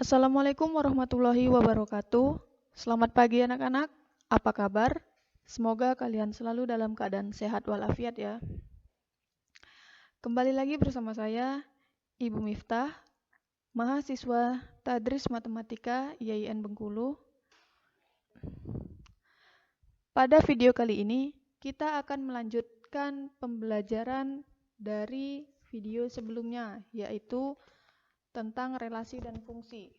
Assalamualaikum warahmatullahi wabarakatuh. Selamat pagi anak-anak, apa kabar? Semoga kalian selalu dalam keadaan sehat walafiat ya. Kembali lagi bersama saya, Ibu Miftah, mahasiswa Tadris Matematika IAIN Bengkulu. Pada video kali ini, kita akan melanjutkan pembelajaran dari video sebelumnya, yaitu tentang relasi dan fungsi.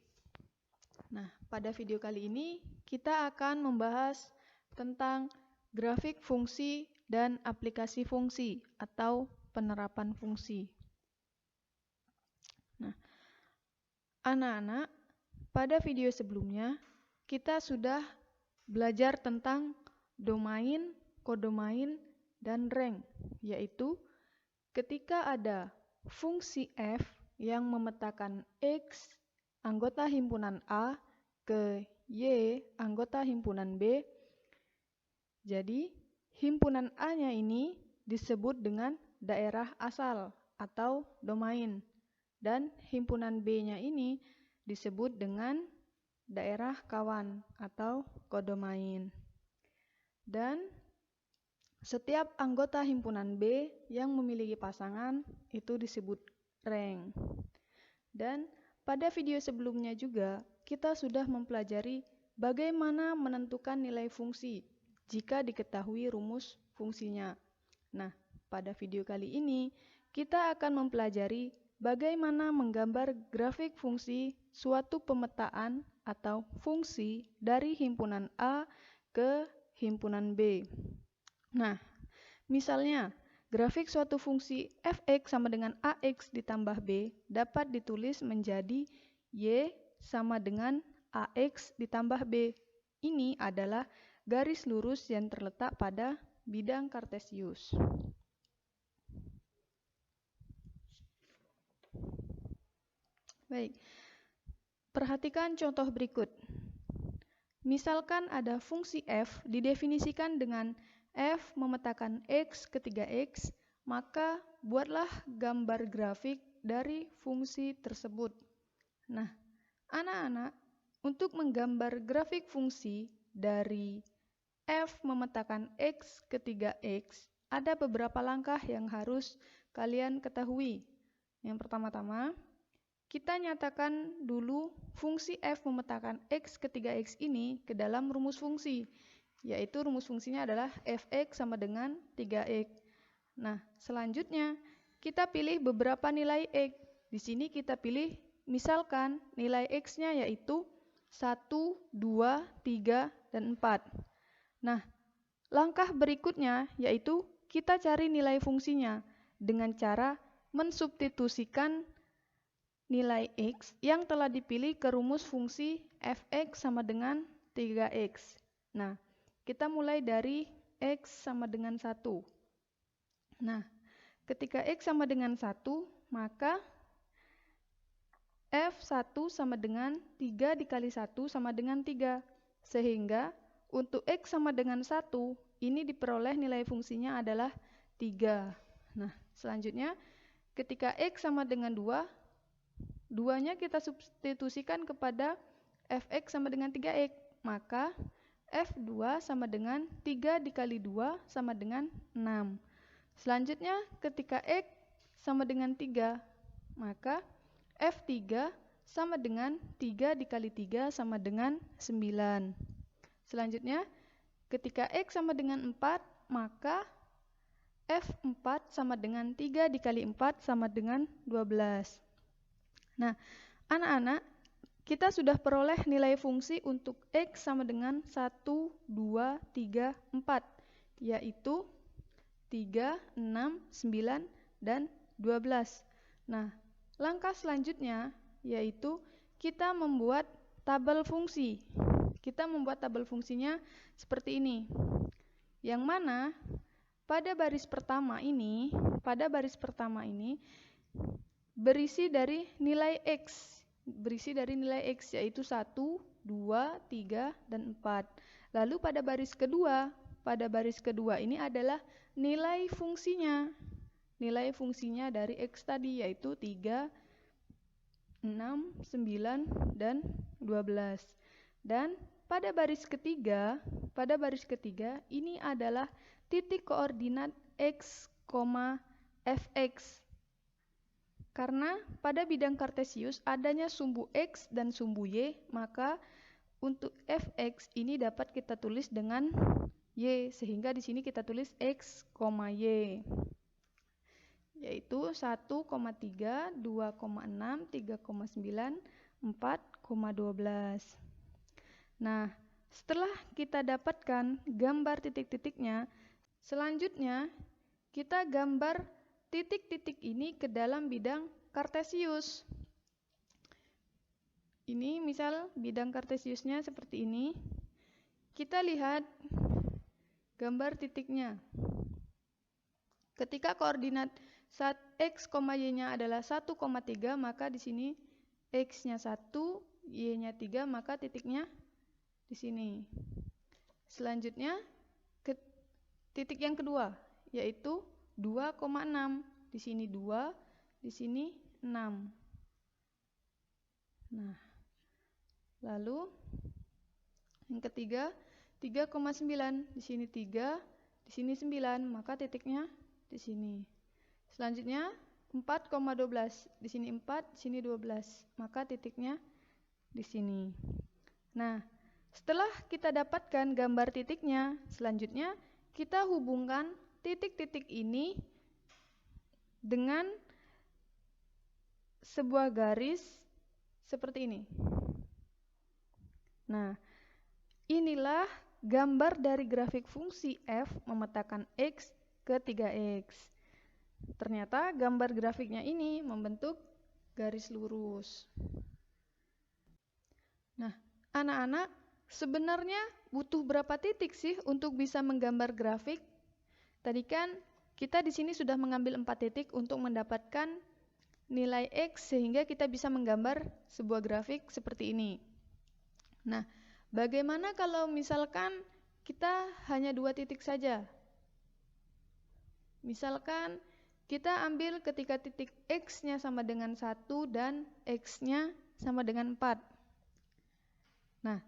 Nah, pada video kali ini kita akan membahas tentang grafik fungsi dan aplikasi fungsi atau penerapan fungsi. Nah, anak-anak, pada video sebelumnya kita sudah belajar tentang domain, kodomain, dan rank, yaitu ketika ada fungsi f yang memetakan x anggota himpunan A ke Y anggota himpunan B, jadi himpunan A-nya ini disebut dengan daerah asal atau domain, dan himpunan B-nya ini disebut dengan daerah kawan atau kodomain. Dan setiap anggota himpunan B yang memiliki pasangan itu disebut rank. Dan pada video sebelumnya juga kita sudah mempelajari bagaimana menentukan nilai fungsi jika diketahui rumus fungsinya. Nah, pada video kali ini kita akan mempelajari bagaimana menggambar grafik fungsi suatu pemetaan atau fungsi dari himpunan A ke himpunan B. Nah, misalnya grafik suatu fungsi f(x) sama dengan ax ditambah b dapat ditulis menjadi y sama dengan ax ditambah b. Ini adalah garis lurus yang terletak pada bidang kartesius. Baik, perhatikan contoh berikut. Misalkan ada fungsi f didefinisikan dengan f memetakan x ketiga x, maka buatlah gambar grafik dari fungsi tersebut. Nah, anak-anak, untuk menggambar grafik fungsi dari f memetakan x ketiga x, ada beberapa langkah yang harus kalian ketahui. Yang pertama-tama, kita nyatakan dulu fungsi f memetakan x ketiga x ini ke dalam rumus fungsi, yaitu rumus fungsinya adalah fx sama dengan 3x. Nah, selanjutnya kita pilih beberapa nilai x. Di sini kita pilih misalkan nilai x-nya yaitu 1, 2, 3, dan 4. Nah, langkah berikutnya yaitu kita cari nilai fungsinya dengan cara mensubstitusikan nilai x yang telah dipilih ke rumus fungsi fx sama dengan 3x. Nah, kita mulai dari x sama dengan 1. Nah, ketika x sama dengan 1, maka f1 sama dengan 3 dikali 1 sama dengan 3. Sehingga untuk x sama dengan 1, ini diperoleh nilai fungsinya adalah 3. Nah, selanjutnya ketika x sama dengan 2, 2-nya kita substitusikan kepada fx sama dengan 3x. Maka f2 sama dengan 3 dikali 2 sama dengan 6. Selanjutnya ketika x sama dengan 3, maka f3 sama dengan 3 dikali 3 sama dengan 9. Selanjutnya ketika x sama dengan 4, maka f4 sama dengan 3 dikali 4 sama dengan 12. Nah, anak-anak, kita sudah peroleh nilai fungsi untuk x sama dengan 1, 2, 3, 4, yaitu 3, 6, 9, dan 12. Nah, langkah selanjutnya yaitu kita membuat tabel fungsi. Kita membuat tabel fungsinya seperti ini. Yang mana pada baris pertama ini berisi dari nilai x. Yaitu 1, 2, 3, dan 4. Lalu pada baris kedua ini adalah nilai fungsinya. Nilai fungsinya dari x tadi yaitu 3, 6, 9, dan 12. Dan pada baris ketiga ini adalah titik koordinat x, fx. Karena pada bidang kartesius adanya sumbu x dan sumbu y, maka untuk fx ini dapat kita tulis dengan y, sehingga di sini kita tulis x, y, yaitu 1,3, 2,6, 3,9, 4,12. Nah, setelah kita dapatkan gambar titik-titiknya, selanjutnya kita gambar titik-titik ini ke dalam bidang kartesius. Ini misal bidang kartesiusnya seperti ini. Kita lihat gambar titiknya. Ketika koordinat saat x, y-nya adalah 1,3, maka di sini x-nya 1, y-nya 3, maka titiknya di sini. Selanjutnya ke titik yang kedua, yaitu 2,6. Di sini 2, di sini 6. Nah, lalu yang ketiga 3,9. Di sini 3, di sini 9, maka titiknya di sini. Selanjutnya 4,12. Di sini 4, di sini 12, maka titiknya di sini. Nah, setelah kita dapatkan gambar titiknya, selanjutnya kita hubungkan titik-titik ini dengan sebuah garis seperti ini. Nah, inilah gambar dari grafik fungsi f memetakan x ke 3x. Ternyata gambar grafiknya ini membentuk garis lurus. Nah, anak-anak, sebenarnya butuh berapa titik sih untuk bisa menggambar grafik? Tadi kan kita di sini sudah mengambil 4 titik untuk mendapatkan nilai x sehingga kita bisa menggambar sebuah grafik seperti ini. Nah, bagaimana kalau misalkan kita hanya 2 titik saja? Misalkan kita ambil ketika titik x-nya sama dengan 1 dan x-nya sama dengan 4. Nah,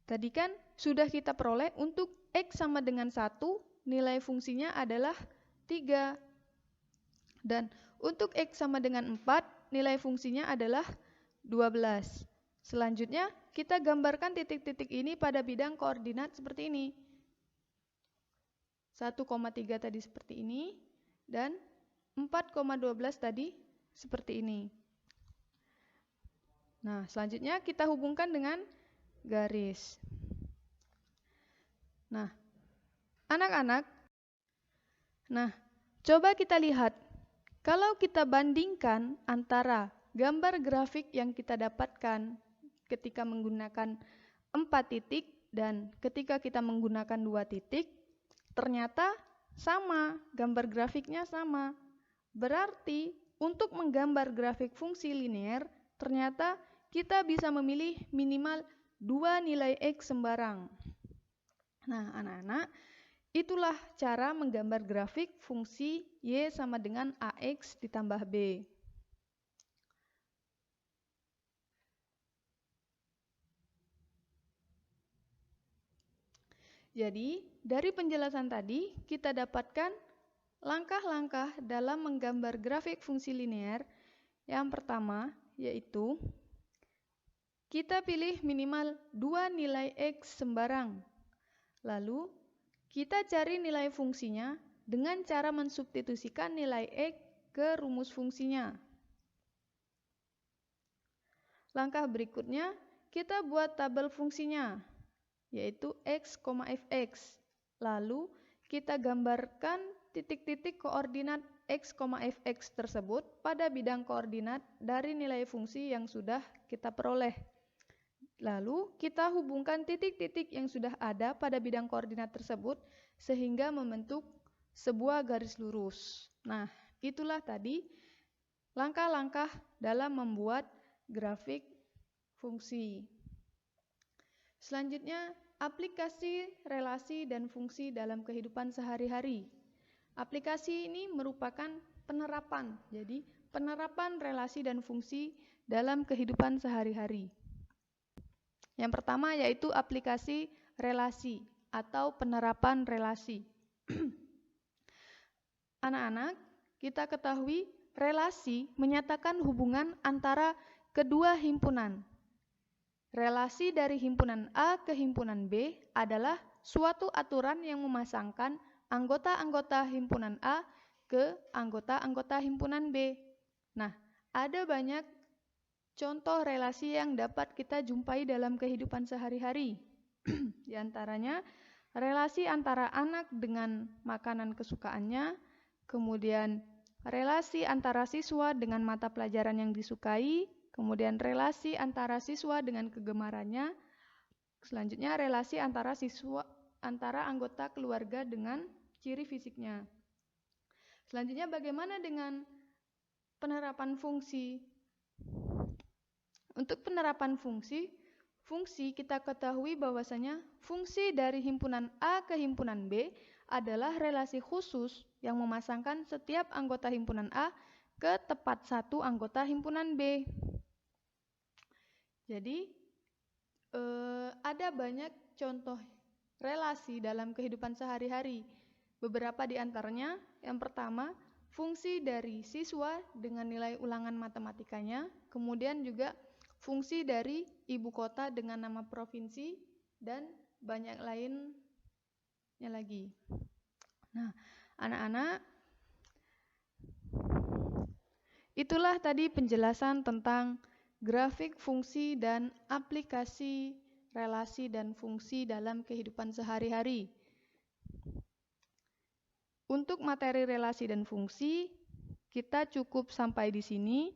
tadi kan sudah kita peroleh untuk x sama dengan 1, nilai fungsinya adalah 3. Dan untuk x sama dengan 4, nilai fungsinya adalah 12. Selanjutnya, kita gambarkan titik-titik ini pada bidang koordinat seperti ini. 1,3 tadi seperti ini, dan 4,12 tadi seperti ini. Nah, selanjutnya kita hubungkan dengan garis. Nah, anak-anak, coba kita lihat. Kalau kita bandingkan antara gambar grafik yang kita dapatkan ketika menggunakan 4 titik dan ketika kita menggunakan 2 titik, ternyata sama, gambar grafiknya sama. Berarti untuk menggambar grafik fungsi linear, ternyata kita bisa memilih minimal 2 nilai x sembarang. Nah, anak-anak, itulah cara menggambar grafik fungsi y sama dengan ax ditambah b. Jadi, dari penjelasan tadi, kita dapatkan langkah-langkah dalam menggambar grafik fungsi linear. Yang pertama, yaitu kita pilih minimal 2 nilai x sembarang. Lalu, kita cari nilai fungsinya dengan cara mensubstitusikan nilai x ke rumus fungsinya. Langkah berikutnya, kita buat tabel fungsinya, yaitu x, fx. Lalu, kita gambarkan titik-titik koordinat x, fx tersebut pada bidang koordinat dari nilai fungsi yang sudah kita peroleh. Lalu, kita hubungkan titik-titik yang sudah ada pada bidang koordinat tersebut sehingga membentuk sebuah garis lurus. Nah, itulah tadi langkah-langkah dalam membuat grafik fungsi. Selanjutnya, aplikasi relasi dan fungsi dalam kehidupan sehari-hari. Aplikasi ini merupakan penerapan. Jadi, penerapan relasi dan fungsi dalam kehidupan sehari-hari. Yang pertama yaitu aplikasi relasi atau penerapan relasi. Anak-anak, kita ketahui relasi menyatakan hubungan antara kedua himpunan. Relasi dari himpunan A ke himpunan B adalah suatu aturan yang memasangkan anggota-anggota himpunan A ke anggota-anggota himpunan B. Nah, ada banyak contoh relasi yang dapat kita jumpai dalam kehidupan sehari-hari. Di antaranya, relasi antara anak dengan makanan kesukaannya, kemudian relasi antara siswa dengan mata pelajaran yang disukai, kemudian relasi antara siswa dengan kegemarannya, selanjutnya relasi antara anggota keluarga dengan ciri fisiknya. Selanjutnya bagaimana dengan penerapan fungsi? Untuk penerapan fungsi kita ketahui bahwasanya fungsi dari himpunan A ke himpunan B adalah relasi khusus yang memasangkan setiap anggota himpunan A ke tepat satu anggota himpunan B. Jadi ada banyak contoh relasi dalam kehidupan sehari-hari. Beberapa di antaranya, yang pertama, fungsi dari siswa dengan nilai ulangan matematikanya, kemudian juga fungsi dari ibu kota dengan nama provinsi, dan banyak lainnya lagi. Nah, anak-anak, itulah tadi penjelasan tentang grafik fungsi dan aplikasi relasi dan fungsi dalam kehidupan sehari-hari. Untuk materi relasi dan fungsi, kita cukup sampai di sini.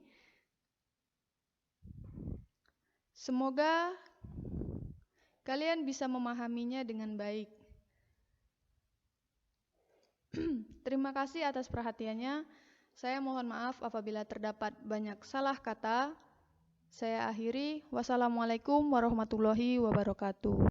Semoga kalian bisa memahaminya dengan baik. Terima kasih atas perhatiannya. Saya mohon maaf apabila terdapat banyak salah kata. Saya akhiri. Wassalamualaikum warahmatullahi wabarakatuh.